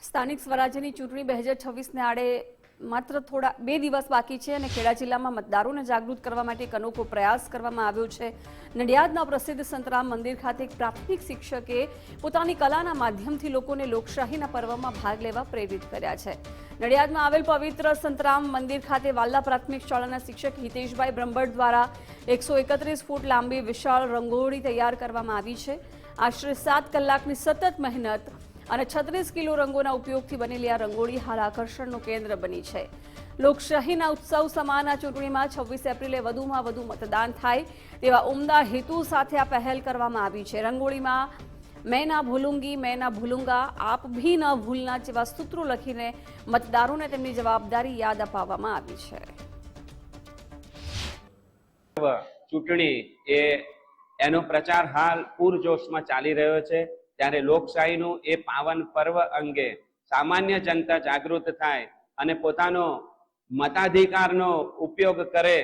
સ્થાનિક સ્વરાજ્યની ચૂંટણી 2026ને આડે માત્ર થોડા 2 દિવસ બાકી છે અને ખેડા જિલ્લામાં મતદારોને જાગૃત કરવા માટે એક અનોખો પ્રયાસ કરવામાં આવ્યો છે। નડિયાદના પ્રસિદ્ધ સંતરામ મંદિર ખાતે એક પ્રાથમિક શિક્ષકે પોતાની કલાના માધ્યમથી લોકોને લોકશાહીના પર્વમાં ભાગ લેવા પ્રેરિત કર્યા છે। નડિયાદમાં આવેલ પવિત્ર સંતરામ મંદિર ખાતે વાલ્લા પ્રાથમિક શાળાના શિક્ષક હિતેશભાઈ બ્રહ્મભટ્ટ દ્વારા 131 ફૂટ લાંબી વિશાળ રંગોળી તૈયાર કરવામાં આવી છે। આશરે 7 કલાકની સતત મહેનત અને 36 કિલો રંગોના ઉપયોગથી બનેલી આ રંગોળી હાલ આકર્ષણનું કેન્દ્ર બની છે। લોકશાહીના ઉત્સવ સમાન આ ચૂંટણીમાં 26 એપ્રિલે વધુમાં વધુ મતદાન થાય તેવા ઉમદા હેતુ સાથે આ પહેલ કરવામાં આવી છે। રંગોળીમાં मैं ना भूलूंगी मैं ना भूलूंगा आप भी न भूलना જેવા સૂત્રો લખીને મતદારોને તેમની જવાબદારી યાદ અપાવવામાં આવી છે। ચૂંટણી એનો પ્રચાર હાલ પૂરજોશમાં ચાલી રહ્યો છે, ત્યારે લોકશાહીનું એ પાવન પર્વ અંગે સામાન્ય જનતા જાગૃત થાય અને પોતાનો મતાધિકારનો ઉપયોગ કરે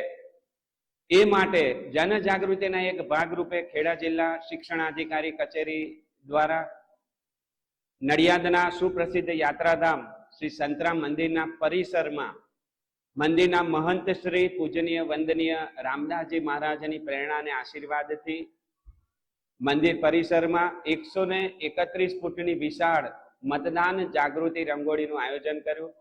એ માટે જનજાગૃતિના એક ભાગરૂપે ખેડા જિલ્લા શિક્ષણાધિકારી કચેરી દ્વારા નડિયાદના સુપ્રસિદ્ધ યાત્રાધામ શ્રી સંતરામ મંદિરના પરિસરમાં મંદિરના મહંત શ્રી પૂજનીય વંદનીય રામદાસજી મહારાજની પ્રેરણા અને આશીર્વાદથી મંદિર પરિસરમાં 131 ફૂટની વિશાળ મતદાન જાગૃતિ રંગોળીનું આયોજન કર્યું।